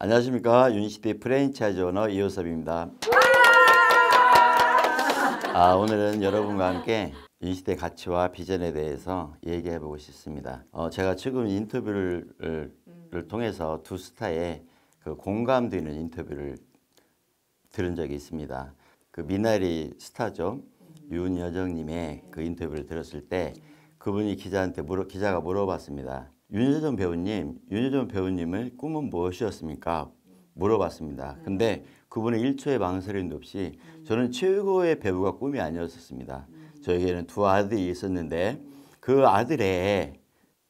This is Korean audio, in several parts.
안녕하십니까. 유니시티 프랜차이즈 오너 이호섭입니다. 오늘은 여러분과 함께 유니시티의 가치와 비전에 대해서 얘기해 보고 싶습니다. 제가 지금 인터뷰를 통해서 두 스타의 그 공감되는 인터뷰를 들은 적이 있습니다. 그 미나리 스타죠. 윤여정님의 그 인터뷰를 들었을 때 그분이 기자가 물어봤습니다. 윤여정 배우님의 꿈은 무엇이었습니까? 물어봤습니다. 근데 그분은 1초의 망설임도 없이 저는 최고의 배우가 꿈이 아니었습니다. 저에게는 두 아들이 있었는데 그 아들의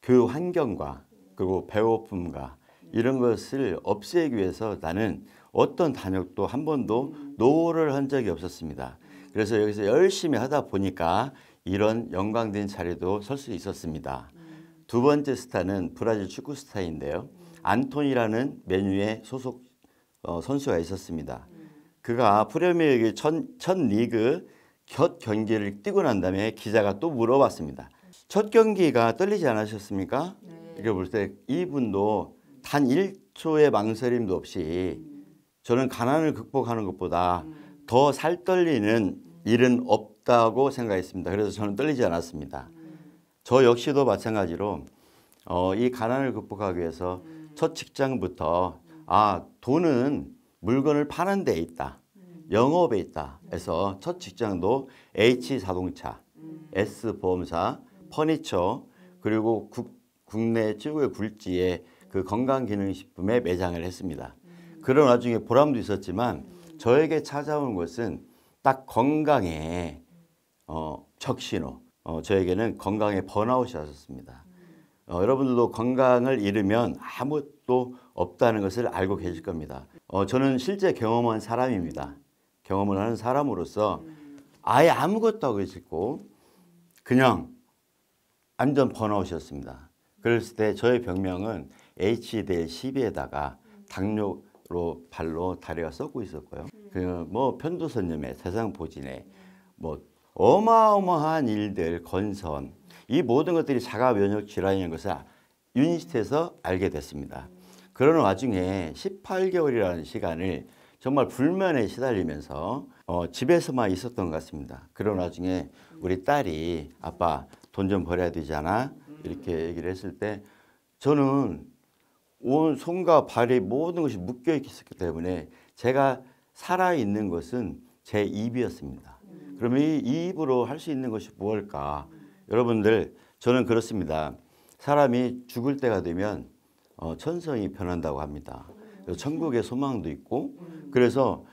교육 환경과 그리고 배고픔과 이런 것을 없애기 위해서 나는 어떤 단역도 한 번도 노를 한 적이 없었습니다. 그래서 여기서 열심히 하다 보니까 이런 영광된 자리도 설 수 있었습니다. 두 번째 스타는 브라질 축구 스타인데요. 안토니라는 맨유의 소속 선수가 있었습니다. 그가 프리미어리그 첫 리그 첫 경기를 뛰고 난 다음에 기자가 또 물어봤습니다. 첫 경기가 떨리지 않으셨습니까? 이렇게 볼 때 이분도 단 1초의 망설임도 없이 저는 가난을 극복하는 것보다 더 살 떨리는 일은 없다고 생각했습니다. 그래서 저는 떨리지 않았습니다. 저 역시도 마찬가지로 이 가난을 극복하기 위해서 첫 직장부터 돈은 물건을 파는 데 있다. 영업에 있다. 해서 첫 직장도 H자동차, S보험사, 퍼니처 그리고 국내 최고의 굴지의 그 건강기능식품에 매장을 했습니다. 그런 와중에 보람도 있었지만 저에게 찾아온 것은 딱 건강의 적신호. 저에게는 건강의 번아웃이 왔었습니다. 여러분들도 건강을 잃으면 아무것도 없다는 것을 알고 계실 겁니다. 저는 실제 경험한 사람입니다. 경험을 하는 사람으로서 아예 아무것도 하고 있었고 그냥 완전 번아웃이었습니다. 그랬을 때 저의 병명은 HDL12에다가 당뇨로 발로 다리가 썩고 있었고요. 뭐 편도선염에 세상보진에 뭐 어마어마한 일들, 건선 이 모든 것들이 자가 면역 질환이라는 것을 유니시티에서 알게 됐습니다. 그러는 와중에 18개월이라는 시간을 정말 불면에 시달리면서 집에서만 있었던 것 같습니다. 그런 와중에 우리 딸이 아빠 돈 좀 벌어야 되잖아 이렇게 얘기를 했을 때 저는 온 손과 발이 모든 것이 묶여 있었기 때문에 제가 살아있는 것은 제 입이었습니다. 그러면 이 입으로 할 수 있는 것이 무엇일까? 여러분들 저는 그렇습니다. 사람이 죽을 때가 되면 천성이 변한다고 합니다. 천국의 소망도 있고 그래서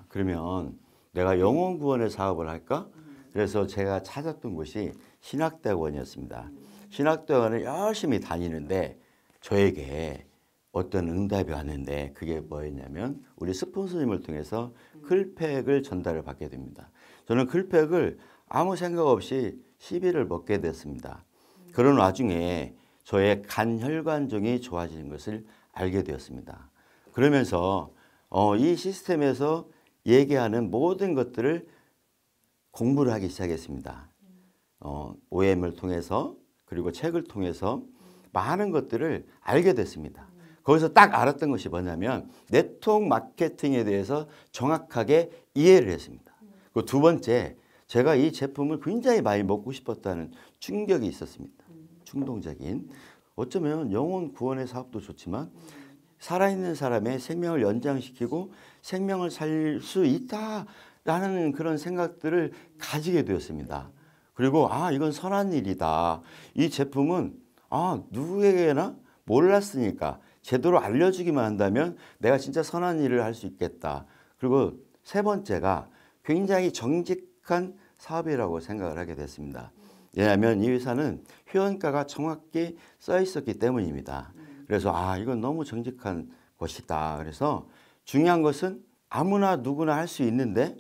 그러면 내가 영혼 구원의 사업을 할까? 그래서 제가 찾았던 곳이 신학대학원이었습니다. 신학대학원을 열심히 다니는데 저에게 어떤 응답이 왔는데 그게 뭐였냐면 우리 스폰서님을 통해서 클팩을 전달을 받게 됩니다. 저는 클팩을 아무 생각 없이 10일을 먹게 됐습니다. 그런 와중에 저의 간 혈관종이 좋아지는 것을 알게 되었습니다. 그러면서 이 시스템에서 얘기하는 모든 것들을 공부를 하기 시작했습니다. OM을 통해서 그리고 책을 통해서 많은 것들을 알게 됐습니다. 거기서 딱 알았던 것이 뭐냐면 네트워크 마케팅에 대해서 정확하게 이해를 했습니다. 그리고 두 번째, 제가 이 제품을 굉장히 많이 먹고 싶었다는 충격이 있었습니다. 충동적인. 어쩌면 영혼 구원의 사업도 좋지만 살아있는 사람의 생명을 연장시키고 생명을 살릴 수 있다라는 그런 생각들을 가지게 되었습니다. 그리고 이건 선한 일이다. 이 제품은 누구에게나 몰랐으니까 제대로 알려주기만 한다면 내가 진짜 선한 일을 할 수 있겠다. 그리고 세 번째가 굉장히 정직한 사업이라고 생각을 하게 됐습니다. 왜냐하면 이 회사는 회원가가 정확히 써 있었기 때문입니다. 그래서 이건 너무 정직한 것이다. 그래서 중요한 것은 아무나 누구나 할 수 있는데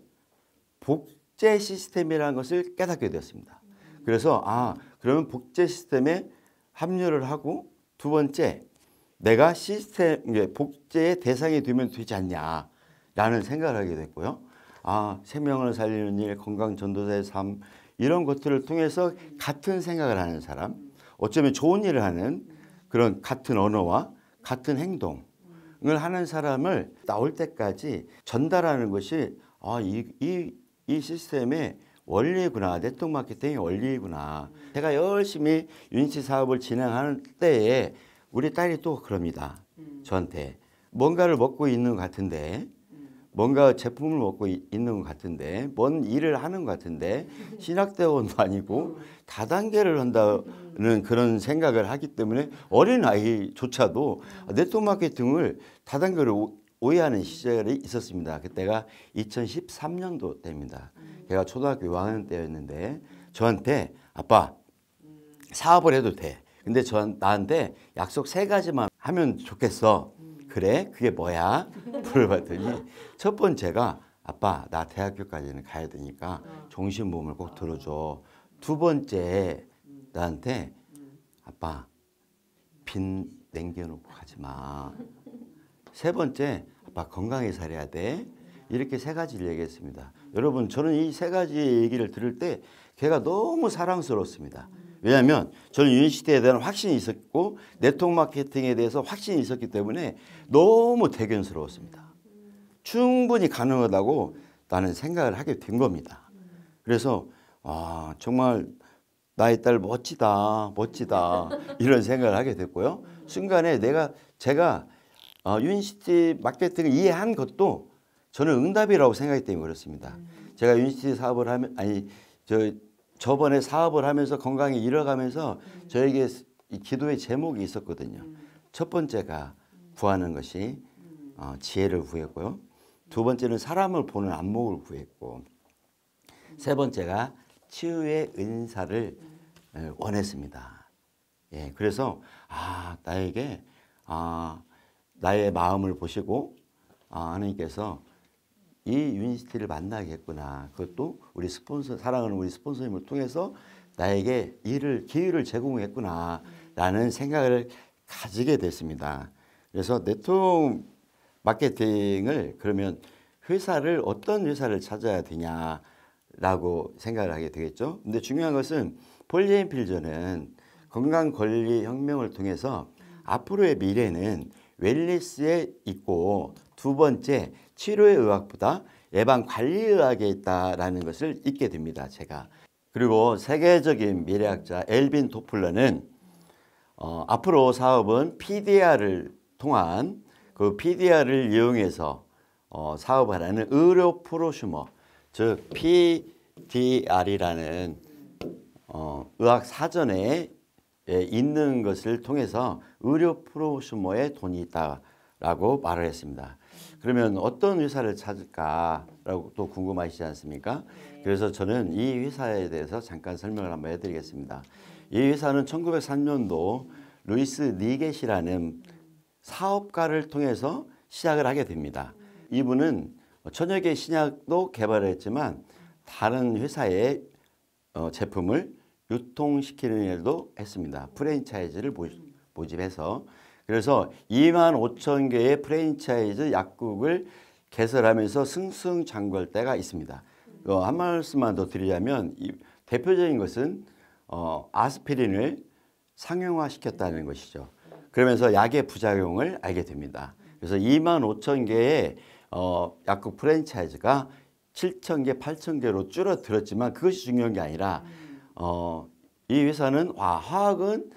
복제 시스템이라는 것을 깨닫게 되었습니다. 그래서 그러면 복제 시스템에 합류를 하고 두 번째 내가 복제의 대상이 되면 되지 않냐라는 생각을 하게 됐고요. 생명을 살리는 일, 건강 전도자의 삶 이런 것들을 통해서 같은 생각을 하는 사람, 어쩌면 좋은 일을 하는 그런 같은 언어와 같은 행동 하는 사람을 나올 때까지 전달하는 것이 이 시스템의 원리구나. 네트워크 마케팅의 원리구나. 제가 열심히 유니티 사업을 진행하는 때에 우리 딸이 또 그럽니다. 저한테 뭔가를 먹고 있는 것 같은데, 뭔가 제품을 먹고 있는 것 같은데, 뭔 일을 하는 것 같은데, 신학대원도 아니고 다단계를 한다는 그런 생각을 하기 때문에 어린 아이조차도 네트워크 마케팅을 다단계로 오해하는 시절이 있었습니다. 그때가 2013년도 때입니다. 제가 초등학교 6학년 때였는데 저한테 아빠 사업을 해도 돼. 근데 나한테 약속 3가지만 하면 좋겠어. 그래? 그게 뭐야? 물어봤더니 첫 번째가 아빠 나 대학교까지는 가야 되니까 종신보험을 꼭 들어줘. 두 번째 나한테 아빠 빚 남겨놓고 가지 마. 세 번째 아빠 건강히 살아야 돼. 이렇게 3가지를 얘기했습니다. 여러분 저는 이 3가지 얘기를 들을 때 걔가 너무 사랑스러웠습니다. 왜냐하면 저는 유니시티에 대한 확신이 있었고 네트워크 마케팅에 대해서 확신이 있었기 때문에 너무 대견스러웠습니다. 충분히 가능하다고 나는 생각을 하게 된 겁니다. 그래서 정말 나의 딸 멋지다 이런 생각을 하게 됐고요. 순간에 제가 유니시티 마케팅을 이해한 것도 저는 응답이라고 생각했기 때문에 그렇습니다. 제가 유니시티 사업을 하면 저번에 사업을 하면서 건강히 잃어가면서 저에게 이 기도의 제목이 있었거든요. 첫 번째가 구하는 것이 지혜를 구했고요. 두 번째는 사람을 보는 안목을 구했고, 세 번째가 치유의 은사를 원했습니다. 예, 그래서 나에게 나의 마음을 보시고 하나님께서 이 유니시티를 만나겠구나. 그것도 우리 스폰서, 사랑하는 우리 스폰서님을 통해서 나에게 기회를 제공했구나 라는 생각을 가지게 됐습니다. 그래서 네트워크 마케팅을 그러면 어떤 회사를 찾아야 되냐라고 생각을 하게 되겠죠. 근데 중요한 것은 폴 제임스 필저는 건강관리혁명을 통해서 앞으로의 미래는 웰니스에 있고, 두 번째 치료의 의학보다 예방관리의학에 있다라는 것을 잊게 됩니다. 제가. 그리고 세계적인 미래학자 엘빈 도플러는 앞으로 사업은 PDR을 통한 그 PDR을 이용해서 사업하라는 의료 프로슈머, 즉 PDR이라는 의학 사전에 있는 것을 통해서 의료 프로슈머에 돈이 있다라고 말을 했습니다. 그러면 어떤 회사를 찾을까라고 또 궁금하시지 않습니까? 그래서 저는 이 회사에 대해서 잠깐 설명을 한번 해드리겠습니다. 이 회사는 1903년도 루이스 니겟이라는 사업가를 통해서 시작을 하게 됩니다. 이분은 천여 개의 신약도 개발했지만 다른 회사의 제품을 유통시키는 일도 했습니다. 프랜차이즈를 모집해서. 그래서 25,000개의 프랜차이즈 약국을 개설하면서 승승장구할 때가 있습니다. 한 말씀만 더 드리자면 대표적인 것은 아스피린을 상용화시켰다는 것이죠. 그러면서 약의 부작용을 알게 됩니다. 그래서 25,000개의 약국 프랜차이즈가 7,000개, 8,000개로 줄어들었지만 그것이 중요한 게 아니라 이 회사는 화학은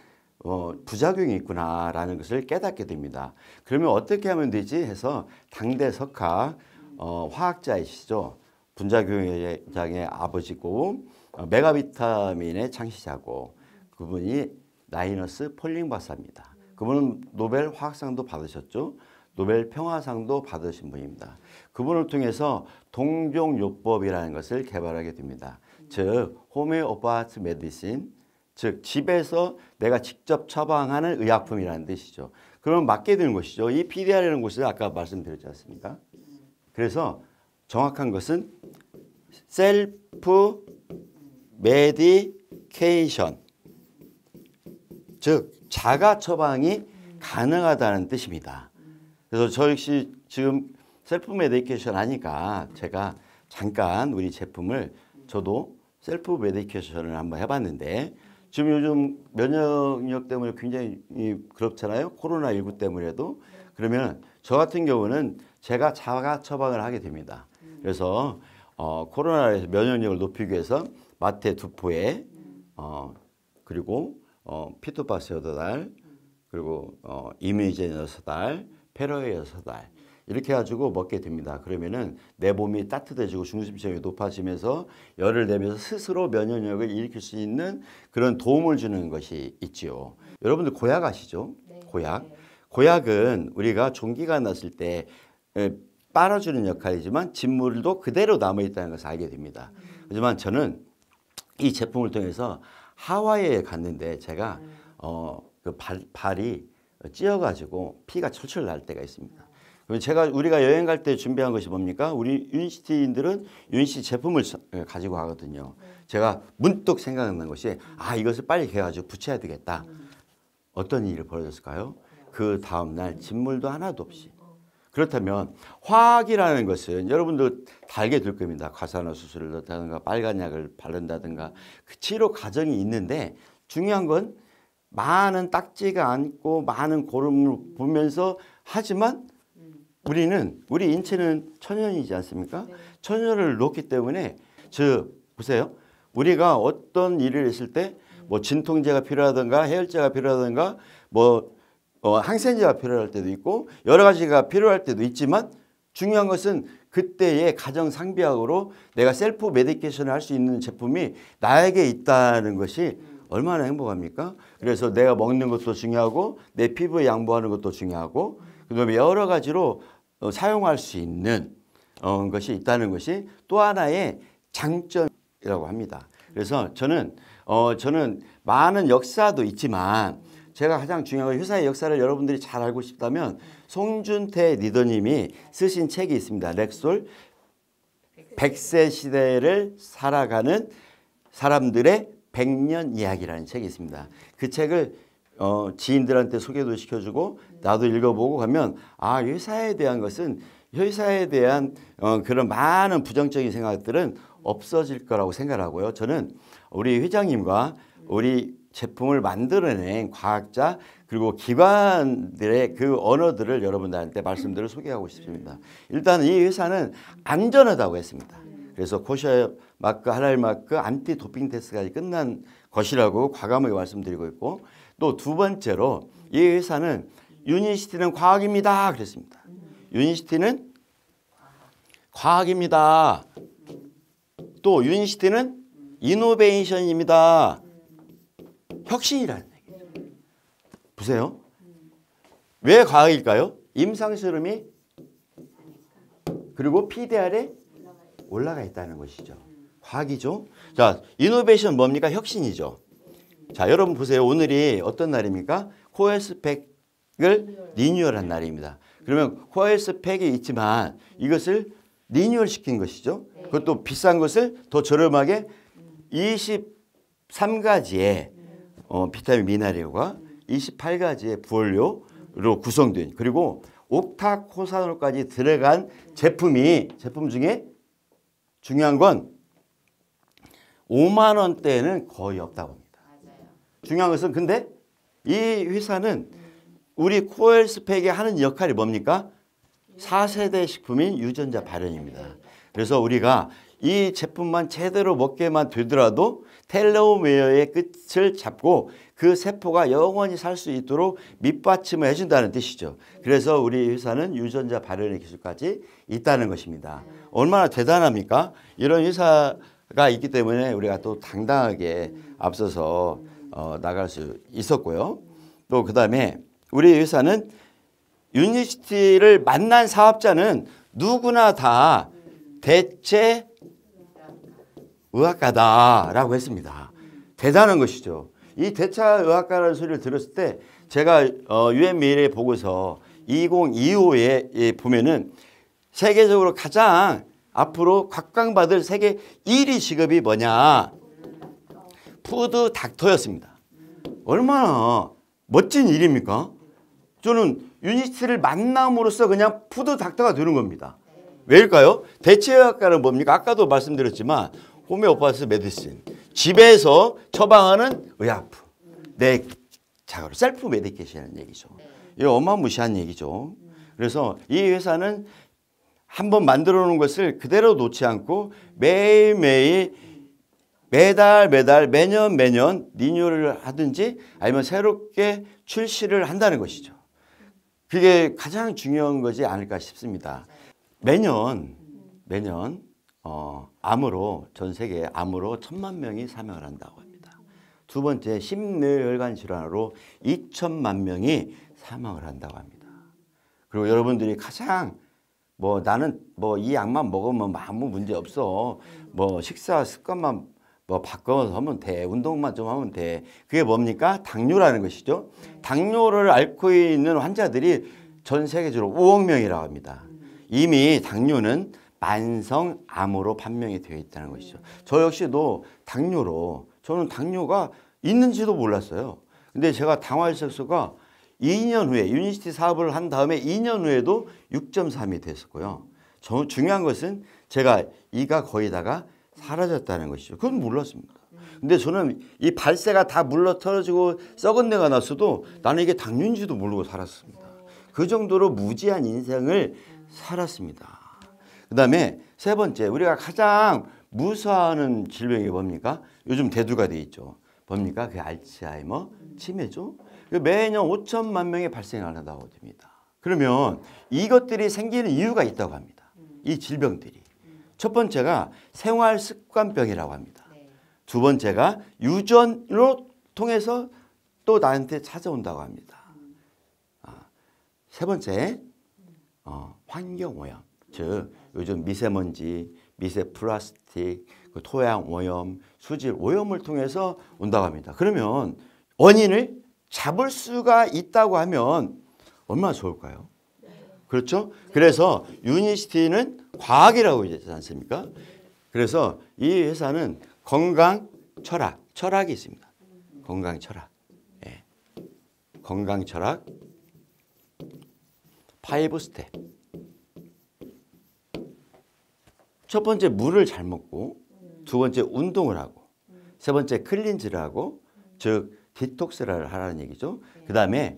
부작용이 있구나라는 것을 깨닫게 됩니다. 그러면 어떻게 하면 되지 해서 당대 석학 화학자이시죠. 분자교장의 아버지고 메가비타민의 창시자고, 그분이 라이너스 폴링 박사입니다. 그분은 노벨 화학상도 받으셨죠. 노벨 평화상도 받으신 분입니다. 그분을 통해서 동종요법이라는 것을 개발하게 됩니다. 즉 호메오파트 메디신, 즉 집에서 내가 직접 처방하는 의약품이라는 뜻이죠. 그럼 맞게 되는 것이죠. 이 PDR이라는 것은 아까 말씀드렸지 않습니까? 그래서 정확한 것은 셀프 메디케이션, 즉 자가 처방이 가능하다는 뜻입니다. 그래서 저 역시 지금 셀프 메디케이션 하니까 제가 잠깐 우리 제품을 저도 셀프 메디케이션을 한번 해봤는데, 지금 요즘 면역력 때문에 굉장히 그렇잖아요. 코로나19 때문에도. 그러면 저 같은 경우는 제가 자가 처방을 하게 됩니다. 그래서 코로나에서 면역력을 높이기 위해서 마테 2포에 그리고 피토박스 8알 그리고 이뮤니젠 6알 페로에 6알 이렇게 해가지고 먹게 됩니다. 그러면은 내 몸이 따뜻해지고 중심점이 높아지면서 열을 내면서 스스로 면역력을 일으킬 수 있는 그런 도움을 주는 것이 있지요. 여러분들 고약 아시죠? 네. 고약. 고약은 우리가 종기가 났을 때 빨아주는 역할이지만 진물도 그대로 남아있다는 것을 알게 됩니다. 하지만 저는 이 제품을 통해서 하와이에 갔는데 제가 그 발이 찧어가지고 피가 철철 날 때가 있습니다. 우리가 여행 갈 때 준비한 것이 뭡니까? 우리 유니시티인들은 유니시티 제품을 가지고 가거든요. 제가 문득 생각난 것이 이것을 빨리 개가지고 붙여야 되겠다. 어떤 일이 벌어졌을까요? 그 다음날 진물도 하나도 없이. 그렇다면 화학이라는 것은 여러분도 다 알게 될 겁니다. 과산화 수술을 넣다든가 빨간 약을 바른다든가 그 치료 과정이 있는데 중요한 건 많은 딱지가 않고 많은 고름을 보면서 하지만 우리 인체는 천연이지 않습니까? 네. 천연을 놓기 때문에 보세요. 우리가 어떤 일을 했을 때 뭐 진통제가 필요하든가 해열제가 필요하든가 항생제가 필요할 때도 있고 여러 가지가 필요할 때도 있지만 중요한 것은 그때의 가정 상비약으로 내가 셀프 메디케이션을 할 수 있는 제품이 나에게 있다는 것이 얼마나 행복합니까? 그래서 내가 먹는 것도 중요하고 내 피부에 양보하는 것도 중요하고 그다음에 여러 가지로 사용할 수 있는 것이 있다는 것이 또 하나의 장점이라고 합니다. 그래서 저는 많은 역사도 있지만 제가 가장 중요한 건 회사의 역사를 여러분들이 잘 알고 싶다면 송준태 리더님이 쓰신 책이 있습니다. 렉솔 100세 시대를 살아가는 사람들의 100년 이야기라는 책이 있습니다. 그 책을 지인들한테 소개도 시켜주고 나도 읽어보고 가면 회사에 대한 것은 회사에 대한 그런 많은 부정적인 생각들은 없어질 거라고 생각하고요. 저는 우리 회장님과 우리 제품을 만들어낸 과학자 그리고 기관들의 그 언어들을 여러분들한테 말씀들을 소개하고 싶습니다. 일단 이 회사는 안전하다고 했습니다. 그래서 코셔 마크, 할랄 마크, 안티 도핑 테스트까지 끝난 것이라고 과감하게 말씀드리고 있고 또 두 번째로 이 회사는 유니시티는 과학입니다. 그랬습니다. 유니시티는 과학입니다. 또 유니시티는 이노베이션입니다. 혁신이라는 얘기죠. 보세요. 왜 과학일까요? 임상실험이 그리고 PDR에 올라가 있다는 것이죠. 과학이죠. 자, 이노베이션 뭡니까? 혁신이죠. 자, 여러분 보세요. 오늘이 어떤 날입니까? 코어스펙을 리뉴얼한 날입니다. 그러면 코어스펙이 있지만 이것을 리뉴얼 시킨 것이죠. 그것도 비싼 것을 더 저렴하게 23가지의 비타민 미네랄과 28가지의 부원료로 구성된 그리고 옥타코사놀까지 들어간 제품 중에 중요한 건 5만 원대는 거의 없다고 합니다. 중요한 것은 근데 이 회사는 우리 코엘스펙이 하는 역할이 뭡니까? 4세대 식품인 유전자 발현입니다. 그래서 우리가 이 제품만 제대로 먹게만 되더라도 텔로메어의 끝을 잡고 그 세포가 영원히 살 수 있도록 밑받침을 해준다는 뜻이죠. 그래서 우리 회사는 유전자 발현의 기술까지 있다는 것입니다. 얼마나 대단합니까? 이런 회사가 있기 때문에 우리가 또 당당하게 앞서서 나갈 수 있었고요. 또 그 다음에 우리 회사는 유니시티를 만난 사업자는 누구나 다 대체 의학과다라고 했습니다. 대단한 것이죠. 이 대체 의학과라는 소리를 들었을 때 제가 UN 미래 보고서 2025에 보면은 세계적으로 가장 앞으로 각광받을 세계 1위 직업이 뭐냐? 푸드 닥터였습니다. 얼마나 멋진 일입니까? 저는 유니시티를 만남으로써 그냥 푸드 닥터가 되는 겁니다. 왜일까요? 대체의학과는 뭡니까? 아까도 말씀드렸지만 호메오파스 메디신, 집에서 처방하는 의약품, 내 자가로 셀프 메디케이션이라는 얘기죠. 이거 어마무시한 얘기죠. 그래서 이 회사는 한번 만들어 놓은 것을 그대로 놓지 않고 매일매일 매달 매년 리뉴얼을 하든지 아니면 새롭게 출시를 한다는 것이죠. 그게 가장 중요한 거지 않을까 싶습니다. 매년 암으로 전 세계 암으로 1,000만 명이 사망을 한다고 합니다. 두 번째 심뇌혈관 질환으로 2천만 명이 사망을 한다고 합니다. 그리고 여러분들이 가장 나는 이 약만 먹으면 아무 문제 없어. 식사 습관만 바꿔서 하면 돼. 운동만 좀 하면 돼. 그게 뭡니까? 당뇨라는 것이죠. 당뇨를 앓고 있는 환자들이 전 세계적으로 5억 명이라고 합니다. 이미 당뇨는 만성암으로 판명이 되어 있다는 것이죠. 저 역시도 저는 당뇨가 있는지도 몰랐어요. 근데 제가 당화혈색소가 2년 후에 유니시티 사업을 한 다음에 2년 후에도 6.3이 됐었고요. 중요한 것은 제가 이가 거의 다가 사라졌다는 것이죠. 그건 몰랐습니다. 근데 저는 이 발세가 다 물러 떨어지고 썩은 내가 났어도 나는 이게 당뇨인지도 모르고 살았습니다. 그 정도로 무지한 인생을 살았습니다. 그 다음에 세 번째, 우리가 가장 무서워하는 질병이 뭡니까? 요즘 대두가 돼 있죠. 뭡니까? 그게 알츠하이머 치매죠. 매년 5천만 명이 발생한다고 됩니다. 그러면 이것들이 생기는 이유가 있다고 합니다. 이 질병들이. 첫 번째가 생활 습관병이라고 합니다. 두 번째가 유전으로 통해서 또 나한테 찾아온다고 합니다. 세 번째, 환경오염. 즉 요즘 미세먼지, 미세 플라스틱, 토양 오염, 수질 오염을 통해서 온다고 합니다. 그러면 원인을 잡을 수가 있다고 하면 얼마나 좋을까요? 그렇죠? 그래서 유니시티는 과학이라고 하지 않습니까? 그래서 이 회사는 건강 철학이 있습니다. 건강 철학. 예. 건강 철학 5 스텝. 첫 번째 물을 잘 먹고, 두 번째 운동을 하고, 세 번째 클린즈를 하고, 즉 디톡스를 하라는 얘기죠. 그 다음에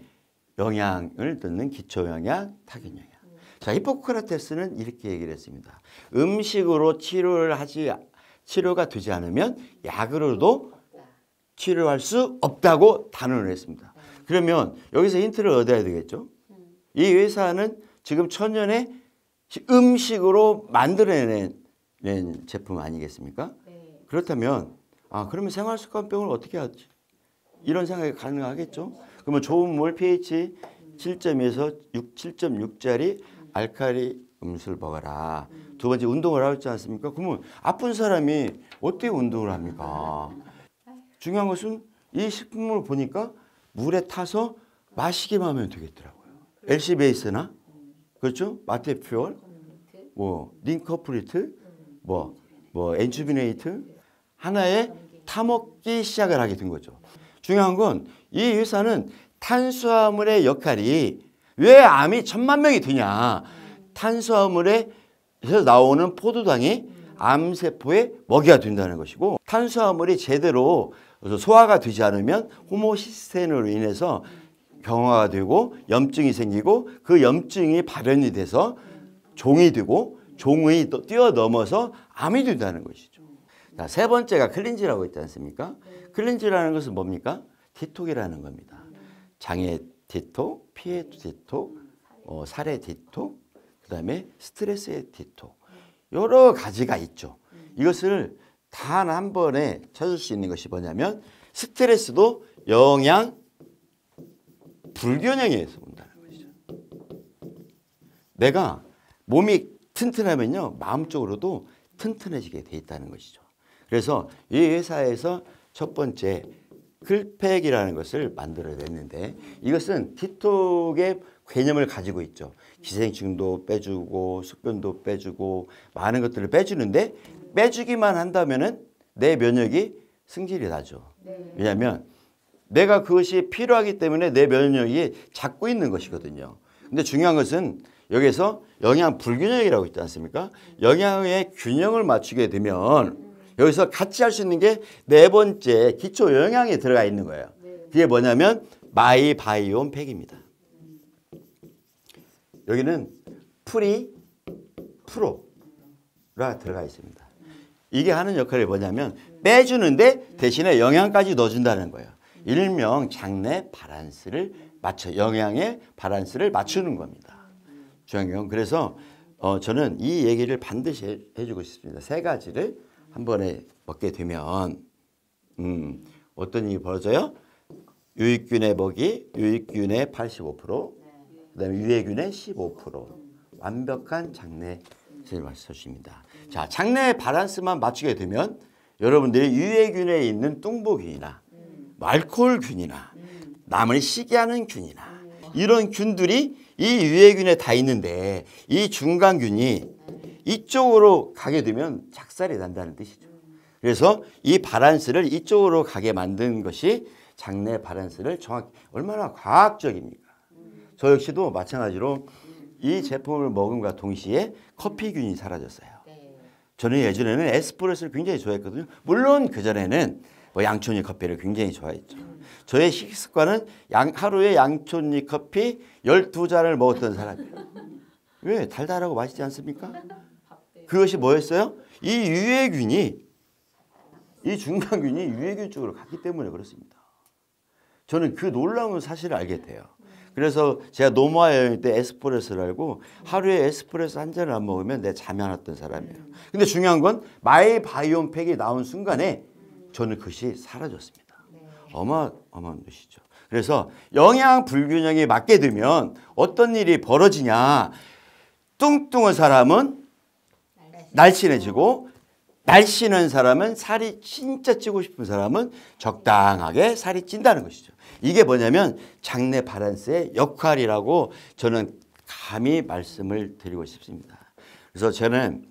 영양을 듣는 기초영양, 타균영양. 자, 히포크라테스는 이렇게 얘기를 했습니다. 음식으로 치료가 되지 않으면 약으로도 치료할 수 없다고 단언을 했습니다. 그러면 여기서 힌트를 얻어야 되겠죠. 이 회사는 지금 천년에 음식으로 만들어낸 제품 아니겠습니까? 그렇다면 그러면 생활습관병을 어떻게 하지? 이런 생각이 가능하겠죠. 그러면 좋은 물 pH 7.2에서 7.6짜리 알칼리 음수를 먹어라. 두 번째 운동을 하지 않습니까? 그러면 아픈 사람이 어떻게 운동을 합니까? 중요한 것은 이 식품을 보니까 물에 타서 마시기만 하면 되겠더라고요. LC 베이스나 그렇죠? 마테퓨얼, 링커프리트, 엔주비네이트 하나에 타먹기 시작을 하게 된 거죠. 중요한 건 이 회사는 탄수화물의 역할이 왜 암이 1,000만 명이 드냐. 탄수화물에서 나오는 포도당이 암세포의 먹이가 된다는 것이고 탄수화물이 제대로 소화가 되지 않으면 호모시스테인으로 인해서 경화가 되고 염증이 생기고 그 염증이 발현이 돼서 종이 되고 종이 또 뛰어넘어서 암이 된다는 것이죠. 자, 세 번째가 클린즈라고 있지 않습니까? 클린즈라는 것은 뭡니까? 디톡이라는 겁니다. 장애 디톡, 피해 디톡, 살해 디톡, 그 다음에 스트레스의 디톡. 여러 가지가 있죠. 이것을 단 한 번에 찾을 수 있는 것이 뭐냐면 스트레스도 영양 불균형에서 온다는 것이죠. 내가 몸이 튼튼하면요 마음적으로도 튼튼해지게 돼 있다는 것이죠. 그래서 이 회사에서 첫 번째 클팩이라는 것을 만들어냈는데 이것은 디톡의 개념을 가지고 있죠. 기생충도 빼주고 숙변도 빼주고 많은 것들을 빼주는데 빼주기만 한다면은 내 면역이 승질이 나죠. 왜냐하면 내가 그것이 필요하기 때문에 내 면역이 잡고 있는 것이거든요. 근데 중요한 것은 여기서 영양 불균형이라고 있지 않습니까? 영양의 균형을 맞추게 되면 여기서 같이 할 수 있는 게 네 번째 기초 영양에 들어가 있는 거예요. 그게 뭐냐면 마이바이옴 팩입니다. 여기는 프리, 프로가 들어가 있습니다. 이게 하는 역할이 뭐냐면 빼주는데 대신에 영양까지 넣어준다는 거예요. 일명 장내 밸런스를 영양의 밸런스를 맞추는 겁니다. 중요한 건 그래서 저는 이 얘기를 반드시 해주고 싶습니다. 세 가지를 한 번에 먹게 되면 어떤 일이 벌어져요? 유익균의 먹이, 유익균의 85%, 그다음에 유해균의 15%, 완벽한 장내 맞춰줍니다. 자, 장내 밸런스만 맞추게 되면 여러분들이 유해균에 있는 뚱보균이나 알코올균이나 남을 시게 하는 균이나 이런 균들이 이 유해균에 다 있는데 이 중간균이 이쪽으로 가게 되면 작살이 난다는 뜻이죠. 그래서 이 밸런스를 이쪽으로 가게 만든 것이 장내 밸런스를 정확히 얼마나 과학적입니까? 저 역시도 마찬가지로 이 제품을 먹음과 동시에 커피균이 사라졌어요. 저는 예전에는 에스프레소를 굉장히 좋아했거든요. 물론 그전에는 양초잎 커피를 굉장히 좋아했죠. 저의 식습관은 하루에 양초잎 커피 12잔을 먹었던 사람이에요. 왜? 달달하고 맛있지 않습니까? 그것이 뭐였어요? 이 유해균이, 이 중간균이 유해균 쪽으로 갔기 때문에 그렇습니다. 저는 그 놀라운 사실을 알게 돼요. 그래서 제가 노마 여행 때 에스프레소를 알고 하루에 에스프레소 한 잔을 안 먹으면 내 잠이 안 왔던 사람이에요. 근데 중요한 건 마이바이옴 팩이 나온 순간에 저는 그것이 사라졌습니다. 어마어마한 것이죠. 그래서 영양 불균형이 맞게 되면 어떤 일이 벌어지냐. 뚱뚱한 사람은 날씬해지고 날씬한 사람은 살이 진짜 찌고 싶은 사람은 적당하게 살이 찐다는 것이죠. 이게 뭐냐면 장내 밸런스의 역할이라고 저는 감히 말씀을 드리고 싶습니다. 그래서 저는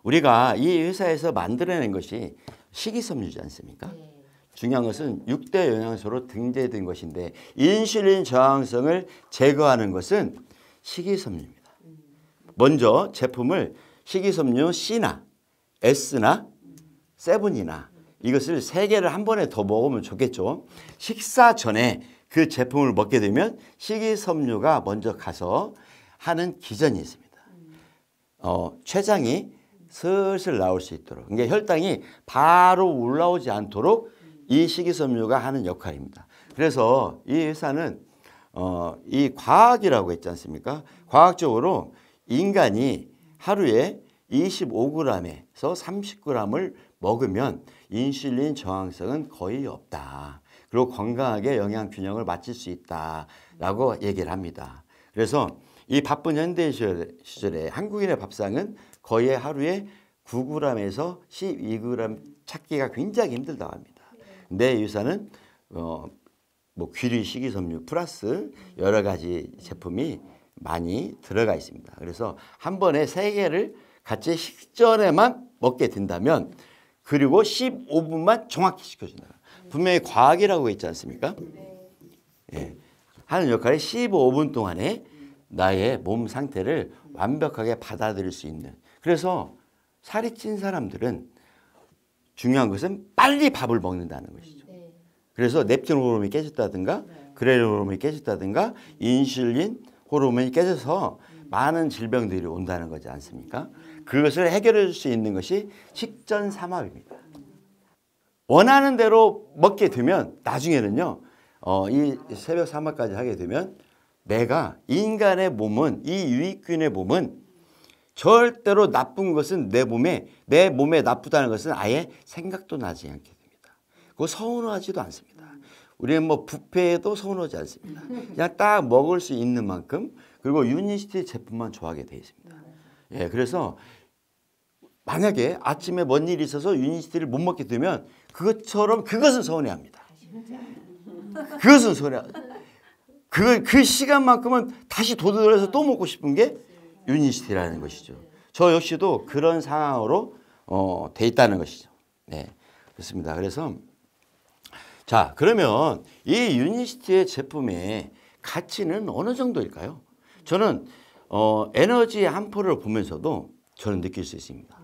우리가 이 회사에서 만들어낸 것이 식이섬유지 않습니까? 중요한 것은 6대 영양소로 등재된 것인데 인슐린 저항성을 제거하는 것은 식이섬유입니다. 먼저 제품을 식이섬유 C나 S나 세븐이나 이것을 3개를 한 번에 더 먹으면 좋겠죠. 식사 전에 그 제품을 먹게 되면 식이섬유가 먼저 가서 하는 기전이 있습니다. 췌장이 슬슬 나올 수 있도록, 그러니까 혈당이 바로 올라오지 않도록 이 식이섬유가 하는 역할입니다. 그래서 이 회사는 이 과학이라고 했지 않습니까? 과학적으로 인간이 하루에 25g에서 30g을 먹으면 인슐린 저항성은 거의 없다. 그리고 건강하게 영양 균형을 맞출 수 있다라고 얘기를 합니다. 그래서 이 바쁜 현대 시절에 한국인의 밥상은 거의 하루에 9g에서 12g 찾기가 굉장히 힘들다고 합니다. 근데 이 회사는 귀리 식이섬유 플러스 여러 가지 제품이 많이 들어가 있습니다. 그래서 한 번에 3개를 같이 식전에만 먹게 된다면 그리고 15분만 정확히 시켜준다. 분명히 과학이라고 했지 않습니까? 예. 하는 역할이 15분 동안에 나의 몸 상태를 완벽하게 받아들일 수 있는. 그래서 살이 찐 사람들은 중요한 것은 빨리 밥을 먹는다는 것이죠. 그래서 렙틴 호르몬이 깨졌다든가 그렐린 호르몬이 깨졌다든가 인슐린 호르몬이 깨져서 많은 질병들이 온다는 거지 않습니까? 그것을 해결해 줄 수 있는 것이 식전삼합입니다. 원하는 대로 먹게 되면 나중에는요. 이 새벽 삼합까지 하게 되면 내가 인간의 몸은 이 유익균의 몸은 절대로 나쁜 것은 내 몸에 나쁘다는 것은 아예 생각도 나지 않게 됩니다. 그거 서운하지도 않습니다. 우리는 뷔페에도 서운하지 않습니다. 그냥 딱 먹을 수 있는 만큼 그리고 유니시티 제품만 좋아하게 되어 있습니다. 예, 그래서 만약에 아침에 뭔 일이 있어서 유니시티를 못 먹게 되면 그것은 서운해합니다. 그것은 서운해합니다. 그 시간만큼은 다시 도둑을해서 또 먹고 싶은 게 유니시티라는 것이죠. 저 역시도 그런 상황으로 돼 있다는 것이죠. 네, 그렇습니다. 그래서 자, 그러면 이 유니시티의 제품의 가치는 어느 정도일까요? 저는 에너지 한 포를 보면서도 저는 느낄 수 있습니다.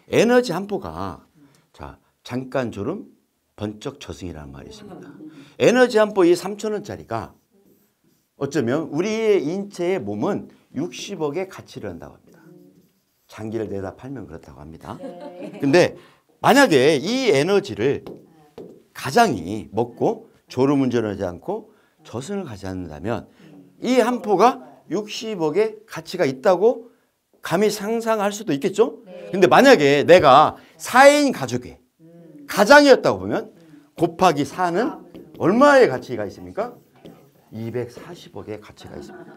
에너지 한 포가 자, 잠깐 졸음, 번쩍 저승이라는 말이 있습니다. 에너지 한 포 이 3,000원짜리가 어쩌면 우리의 인체의 몸은 60억의 가치를 한다고 합니다. 장기를 내다 팔면 그렇다고 합니다. 근데 만약에 이 에너지를 가장이 먹고 졸음운전하지 않고 저승을 가지 않는다면 이 한 포가 60억의 가치가 있다고 감히 상상할 수도 있겠죠? 근데 만약에 내가 4인 가족의 가장이었다고 보면 곱하기 4는 얼마의 가치가 있습니까? 240억의 가치가 있습니다.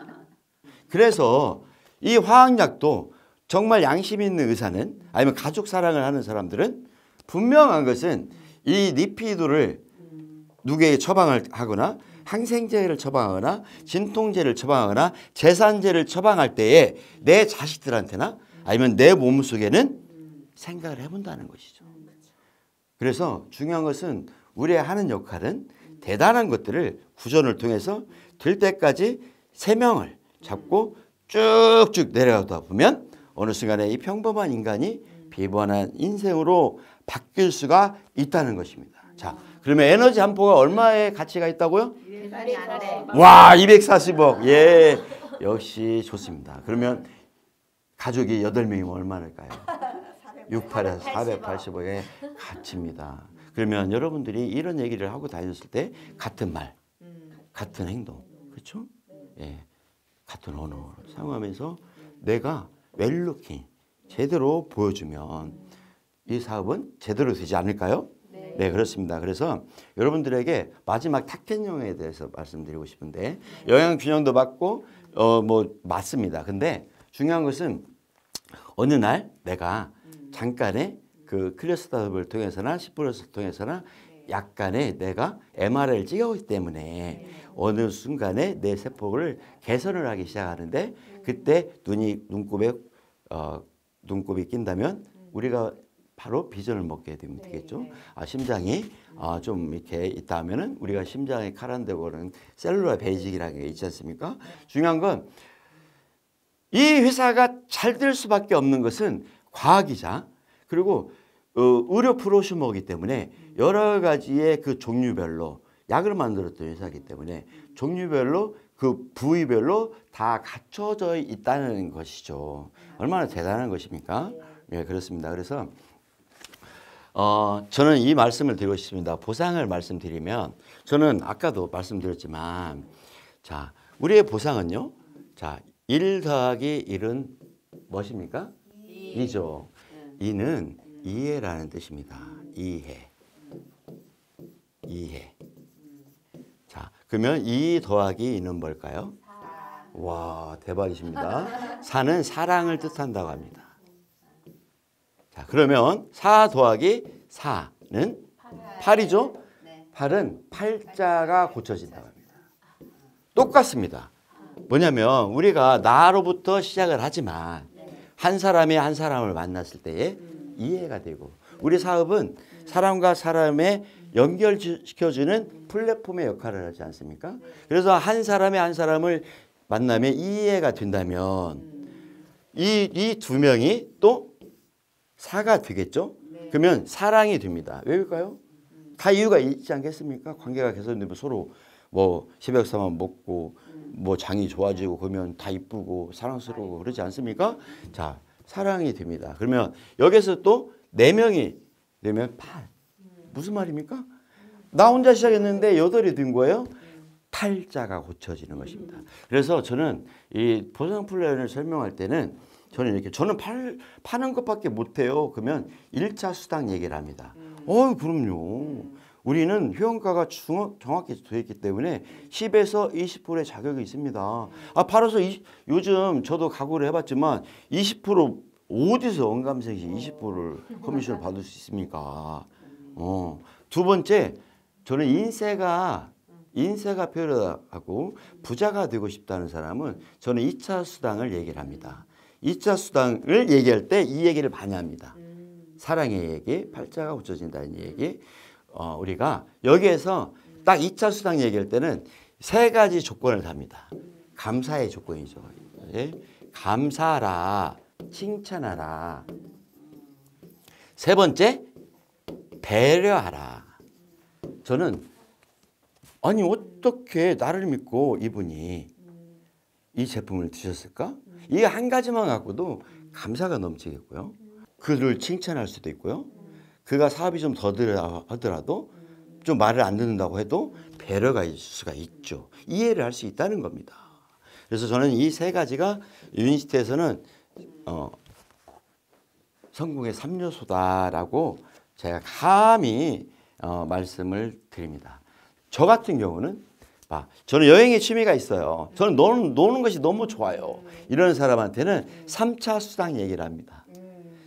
그래서 이 화학약도 정말 양심 있는 의사는 아니면 가족 사랑을 하는 사람들은 분명한 것은 이 리피드를 누구에게 처방을 하거나 항생제를 처방하거나 진통제를 처방하거나 제산제를 처방할 때에 내 자식들한테나 아니면 내 몸속에는 생각을 해본다는 것이죠. 그래서 중요한 것은 우리가 하는 역할은 대단한 것들을 구전을 통해서 될 때까지 세명을 잡고 쭉쭉 내려가다 보면 어느 순간에 이 평범한 인간이 비범한 인생으로 바뀔 수가 있다는 것입니다. 자, 그러면 에너지 한 포가 얼마의 가치가 있다고요? 와, 240억. 예, 역시 좋습니다. 그러면 가족이 8명이면 얼마일까요? 68에서 480억의 가치입니다. 그러면 여러분들이 이런 얘기를 하고 다녔을 때 같은 말, 같은 행동, 그렇죠? 예, 같은 언어를 사용하면서 내가 웰루킹 제대로 보여주면 이 사업은 제대로 되지 않을까요? 네, 그렇습니다. 그래서 여러분들에게 마지막 탁켄형에 대해서 말씀드리고 싶은데 영양균형도 맞고 뭐 맞습니다. 근데 중요한 것은 어느 날 내가 잠깐의 그 클래스탑을 통해서나 10%를 통해서나 약간의 내가 MRI를 찍었기 때문에 어느 순간에 내 세포를 개선을 하기 시작하는데 그때 눈곱이 낀다면 우리가 바로 비전을 먹게 되면 되겠죠. 심장이 좀 이렇게 있다 하면은 우리가 심장에 칼 안 대고 그러는 셀룰라 베이직이라는 게 있지 않습니까? 중요한 건 이 회사가 잘 될 수밖에 없는 것은 과학이자 그리고 의료 프로슈머이기 때문에 여러 가지의 그 종류별로 약을 만들었던 회사이기 때문에 종류별로 그 부위별로 다 갖춰져 있다는 것이죠. 얼마나 대단한 것입니까? 예, 그렇습니다. 그래서 저는 이 말씀을 드리고 싶습니다. 보상을 말씀드리면 저는 아까도 말씀드렸지만 자, 우리의 보상은요. 자, 1 더하기 1은 무엇입니까? 2죠. 2는 이해라는 뜻입니다. 이해. 자, 그러면 2 더하기 2는 뭘까요? 4. 와, 대박이십니다. 4는 사랑을 뜻한다고 합니다. 자, 그러면 4 더하기 4는 8이죠? 8은 팔자가 고쳐진다고 합니다. 똑같습니다. 뭐냐면 우리가 나로부터 시작을 하지만 한 사람이 한 사람을 만났을 때에 이해가 되고 우리 사업은 사람과 사람의 연결시켜주는 플랫폼의 역할을 하지 않습니까? 그래서 한 사람이 한 사람을 만나면 이해가 된다면 이 두 명이 또 사가 되겠죠? 그러면 사랑이 됩니다. 왜일까요? 다 이유가 있지 않겠습니까? 관계가 개선되면 서로 뭐 새벽사만 먹고 뭐 장이 좋아지고 그러면 다 이쁘고 사랑스러우고 그러지 않습니까? 자, 사랑이 됩니다. 그러면 여기서 또 4명이 되면 8. 무슨 말입니까? 나 혼자 시작했는데 8이 된 거예요. 팔자가 고쳐지는 것입니다. 그래서 저는 이 보상 플랜을 설명할 때는 저는 파는 것밖에 못해요. 그러면 1차 수당 얘기를 합니다. 그럼요. 우리는 회원가가 정확히 되어 있기 때문에 10에서 20%의 자격이 있습니다. 팔아서 요즘 저도 각오를 해봤지만 20% 어디서 언감생시 20%를 커미션을 받을 수 있습니까? 두 번째, 저는 인세가 필요하고 부자가 되고 싶다는 사람은 저는 2차 수당을 얘기를 합니다. 2차 수당을 얘기할 때 이 얘기를 많이 합니다. 사랑의 얘기, 팔자가 고쳐진다는 얘기. 우리가 여기에서 딱 2차 수당 얘기할 때는 3가지 조건을 답니다. 감사의 조건이죠. 예? 감사하라, 칭찬하라. 3번째, 배려하라. 저는 아니 어떻게 나를 믿고 이분이 이 제품을 드셨을까? 이 한 가지만 갖고도 감사가 넘치겠고요. 그를 칭찬할 수도 있고요. 그가 사업이 좀 더디라 하더라도 좀 말을 안 듣는다고 해도 배려가 있을 수가 있죠. 이해를 할 수 있다는 겁니다. 그래서 저는 이 세 가지가 유니시티에서는 성공의 3요소다라고 제가 감히 말씀을 드립니다. 저 같은 경우는 저는 여행의 취미가 있어요. 저는 노는 것이 너무 좋아요. 이런 사람한테는 3차 수당 얘기를 합니다.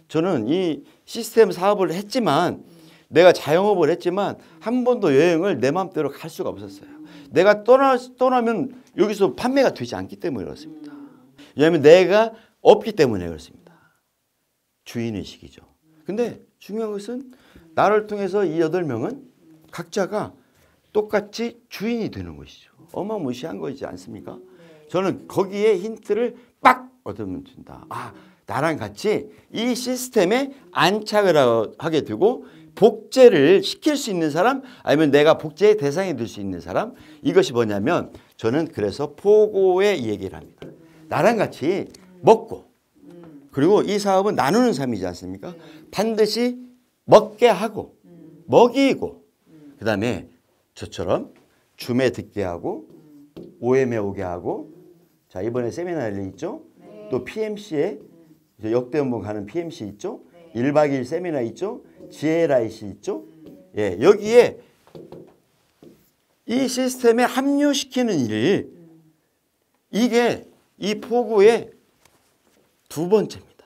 저는 이 시스템 사업을 했지만 내가 자영업을 했지만 한 번도 여행을 내 마음대로 갈 수가 없었어요. 내가 떠나면 여기서 판매가 되지 않기 때문에 그렇습니다. 왜냐하면 내가 없기 때문에 그렇습니다. 주인의식이죠. 근데 중요한 것은 나를 통해서 이 8명은 각자가 똑같이 주인이 되는 것이죠. 어마무시한 거지 않습니까? 저는 거기에 힌트를 빡 얻으면 된다. 나랑 같이 이 시스템에 안착을 하게 되고 복제를 시킬 수 있는 사람, 아니면 내가 복제의 대상이 될 수 있는 사람, 이것이 뭐냐면 저는 그래서 포고의 얘기를 합니다. 나랑 같이 먹고, 그리고 이 사업은 나누는 삶이지 않습니까? 반드시 먹게 하고 먹이고, 그 다음에 저처럼 줌에 듣게 하고 OM에 오게 하고, 자 이번에 세미나를 있죠. 또 PMC에 역대 연봉 가는 PMC 있죠. 1박 2일 세미나 있죠. GLIC 있죠. 예, 여기에 이 시스템에 합류시키는 일, 이게 이 포구의 2번째입니다.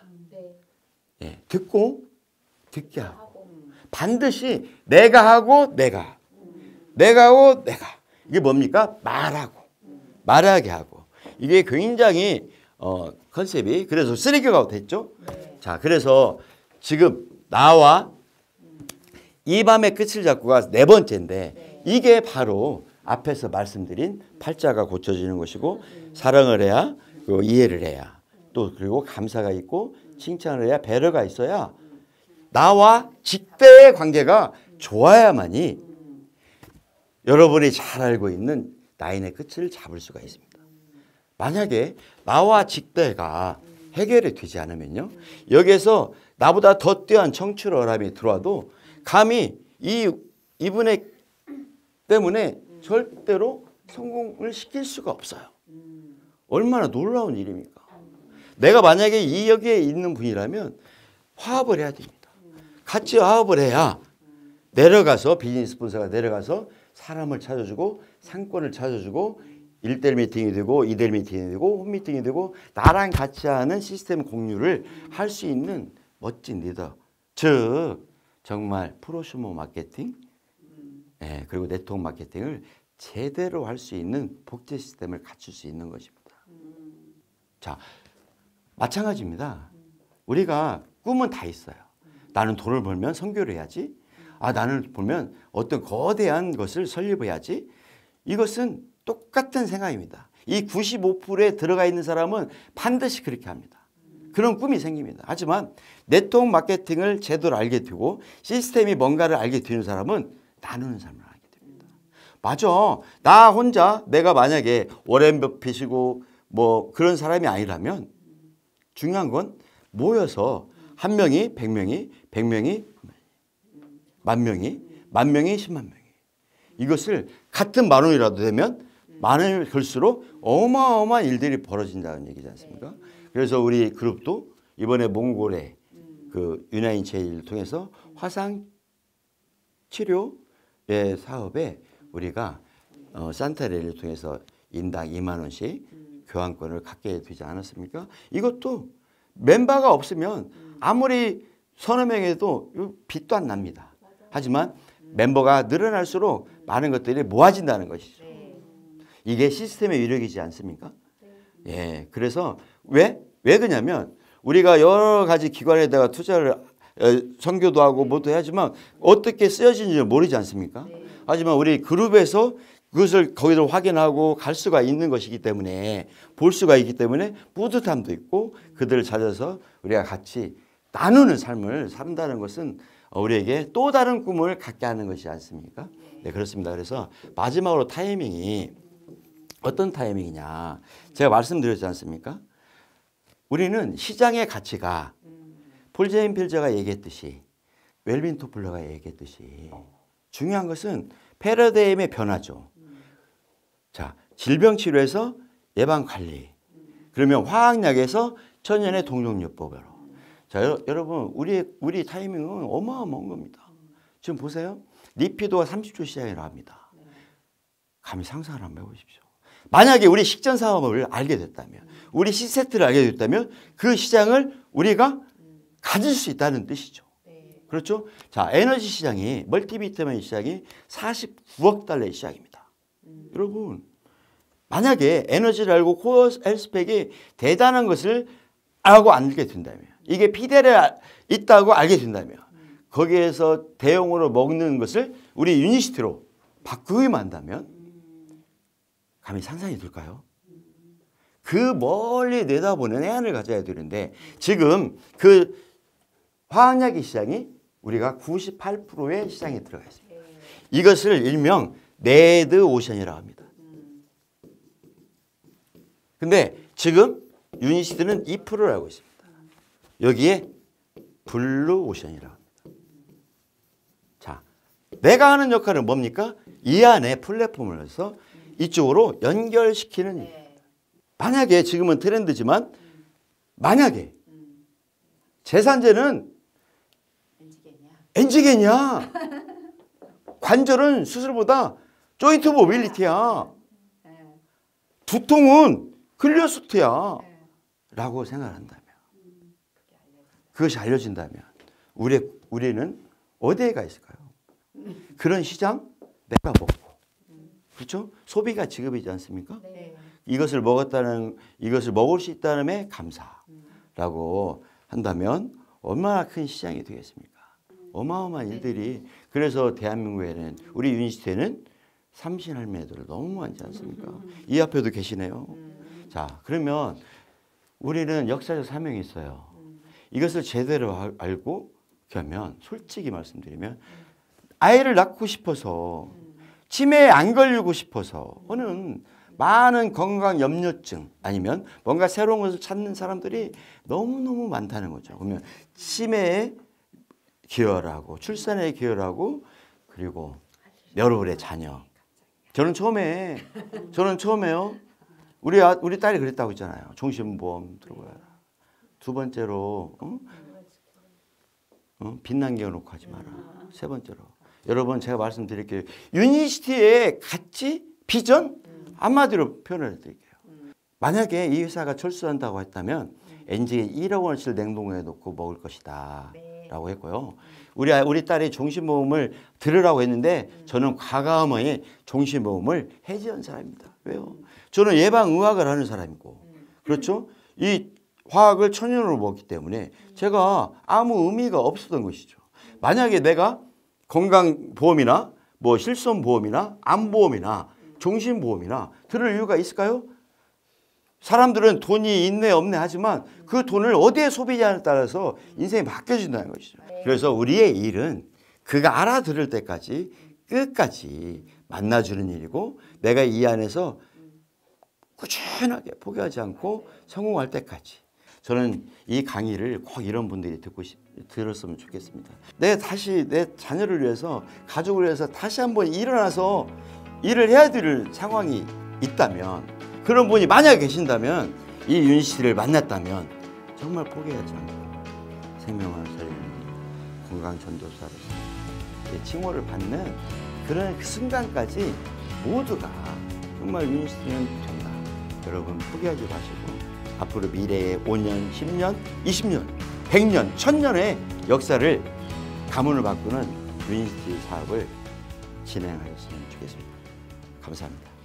예, 듣고 듣게 하고, 반드시 내가 하고 내가 하고 내가, 이게 뭡니까? 말하게 하고. 이게 굉장히 컨셉이 그래서 3개가 됐죠. 자, 그래서 지금 나와 이 밤의 끝을 잡고가 4번째인데 이게 바로 앞에서 말씀드린 8자가 고쳐지는 것이고, 사랑을 해야, 그리고 이해를 해야, 또 그리고 감사가 있고 칭찬을 해야, 배려가 있어야 나와 직대의 관계가 좋아야만이 여러분이 잘 알고 있는 라인의 끝을 잡을 수가 있습니다. 만약에 나와 직대가 해결이 되지 않으면요, 여기에서 나보다 더 뛰어난 청출어람이 들어와도 감히 이분의 때문에 절대로 성공을 시킬 수가 없어요. 얼마나 놀라운 일입니까? 내가 만약에 이 여기에 있는 분이라면 화합을 해야 됩니다. 같이 화합을 해야 내려가서, 비즈니스 본사가 내려가서 사람을 찾아주고 상권을 찾아주고 1대1 미팅이 되고 2대1 미팅이 되고 홈 미팅이 되고 나랑 같이 하는 시스템 공유를 할 수 있는 멋진 리더, 즉 정말 프로슈머 마케팅, 그리고 네트워크 마케팅을 제대로 할 수 있는 복제 시스템을 갖출 수 있는 것입니다. 자, 마찬가지입니다. 우리가 꿈은 다 있어요. 나는 돈을 벌면 선교를 해야지. 나는 보면 어떤 거대한 것을 설립해야지. 이것은 똑같은 생각입니다. 이 95%에 들어가 있는 사람은 반드시 그렇게 합니다. 그런 꿈이 생깁니다. 하지만 네트워크 마케팅을 제대로 알게 되고 시스템이 뭔가를 알게 되는 사람은 나누는 삶을 알게 됩니다. 맞아. 나 혼자, 내가 만약에 워렌 버핏이고 뭐 그런 사람이 아니라면 중요한 건 모여서 한 명이 100명이, 100명이 10,000명이, 10,000명이 10만 명이, 이것을 같은 10,000원이라도 되면 많을 걸수록 어마어마한 일들이 벌어진다는 얘기지 않습니까? 그래서 우리 그룹도 이번에 몽골의 그 유나인 제일을 통해서 화상 치료의 사업에 우리가 산타레를 통해서 인당 2만 원씩 교환권을 갖게 되지 않았습니까? 이것도 멤버가 없으면 아무리 서너 명에도 빚도 안 납니다. 하지만 멤버가 늘어날수록 많은 것들이 모아진다는 것이죠. 이게 시스템의 위력이지 않습니까? 예, 그래서 왜 그러냐면 우리가 여러 가지 기관에다가 투자를 선교도 하고 뭐도 하지만 어떻게 쓰여지는지 모르지 않습니까? 하지만 우리 그룹에서 그것을 거기서 확인하고 갈 수가 있는 것이기 때문에, 볼 수가 있기 때문에 뿌듯함도 있고, 그들을 찾아서 우리가 같이 나누는 삶을 산다는 것은 우리에게 또 다른 꿈을 갖게 하는 것이지 않습니까? 네, 그렇습니다. 그래서 마지막으로 타이밍이 어떤 타이밍이냐. 제가 말씀드렸지 않습니까? 우리는 시장의 가치가 폴 제인 필저가 얘기했듯이 웰빈 토플러가 얘기했듯이 중요한 것은 패러다임의 변화죠. 자, 질병 치료에서 예방 관리. 그러면 화학약에서 천연의 동종요법으로. 자, 여러분 우리 타이밍은 어마어마한 겁니다. 지금 보세요. 리피도가 30초 시장에 나옵니다. 감히 상상을 한번 해보십시오. 만약에 우리 식전 사업을 알게 됐다면, 우리 C세트를 알게 됐다면 그 시장을 우리가 가질 수 있다는 뜻이죠. 그렇죠? 자, 에너지 시장이, 멀티비타민 시장이 49억 달러의 시장입니다. 여러분, 만약에 에너지를 알고 코어 헬스팩이 대단한 것을 알고 알게 된다면, 이게 피델에 있다고 알게 된다면, 거기에서 대용으로 먹는 것을 우리 유니시티로 바꾸기만 한다면 감히 상상이 될까요? 그 멀리 내다보는 해안을 가져야 되는데 지금 그 화학약의 시장이 우리가 98%의 시장에 들어가 있습니다. 이것을 일명 레드 오션이라고 합니다. 근데 지금 유니시티는 2%를 알고 있습니다. 여기에 블루 오션이라고 합니다. 자, 내가 하는 역할은 뭡니까? 이 안에 플랫폼을 해서 이쪽으로 연결시키는 일. 만약에 지금은 트렌드지만 만약에 제산제는 엔지겐이야. 관절은 수술보다 조인트 모빌리티야. 두통은 클리어수트야. 라고 생각한다면, 그것이 알려진다면 우리는 어디에 가 있을까요? 그런 시장 내가 먹고, 그렇죠? 소비가 직업이지 않습니까? 이것을 먹을 수 있다는 감사라고 한다면 얼마나 큰 시장이 되겠습니까? 어마어마한 일들이. 그래서 대한민국에는, 우리 유니시티에는 삼신할매들 너무 많지 않습니까? 이 앞에도 계시네요. 자, 그러면 우리는 역사적 사명이 있어요. 이것을 제대로 알고 하면, 솔직히 말씀드리면 아이를 낳고 싶어서, 치매에 안 걸리고 싶어서는 많은 건강 염려증 아니면 뭔가 새로운 것을 찾는 사람들이 너무너무 많다는 거죠. 그러면 치매에 기여하고, 출산에 기여하고, 그리고 여러분의 자녀. 저는 처음에요. 우리 딸이 그랬다고 했잖아요. 종신보험 들고 가라. 두 번째로 빛난 게 놓고 하지 마라. 세 번째로, 여러분 제가 말씀드릴게요. 유니시티의 가치, 비전 한마디로 표현을 해드릴게요. 만약에 이 회사가 철수한다고 했다면 NG에 1억 원어치를 냉동고에 넣고 먹을 것이다 라고 했고요. 우리 딸이 종신보험을 들으라고 했는데 저는 과감하게 종신보험을 해지한 사람입니다. 왜요? 저는 예방의학을 하는 사람이고, 그렇죠? 이 화학을 천연으로 먹기 때문에 제가 아무 의미가 없었던 것이죠. 만약에 내가 건강보험이나 뭐 실손보험이나 암보험이나 종신보험이나 들을 이유가 있을까요? 사람들은 돈이 있네 없네 하지만 그 돈을 어디에 소비하냐에 따라서 인생이 바뀌어진다는 것이죠. 그래서 우리의 일은 그가 알아들을 때까지 끝까지 만나주는 일이고, 내가 이 안에서 꾸준하게 포기하지 않고 성공할 때까지. 저는 이 강의를 꼭 이런 분들이 들었으면 좋겠습니다. 내 자녀를 위해서, 가족을 위해서 다시 한번 일어나서 일을 해야 될 상황이 있다면, 그런 분이 만약에 계신다면, 이 유니시티를 만났다면 정말 포기하지 않고 생명을 살리는 건강전도사로 칭호를 받는 그런 그 순간까지 모두가 정말 유니시티는 된다. 여러분 포기하지 마시고 앞으로 미래의 5년, 10년, 20년, 100년, 1000년의 역사를 가문을 바꾸는 유니시티 사업을 진행하였으면 좋겠습니다. 감사합니다.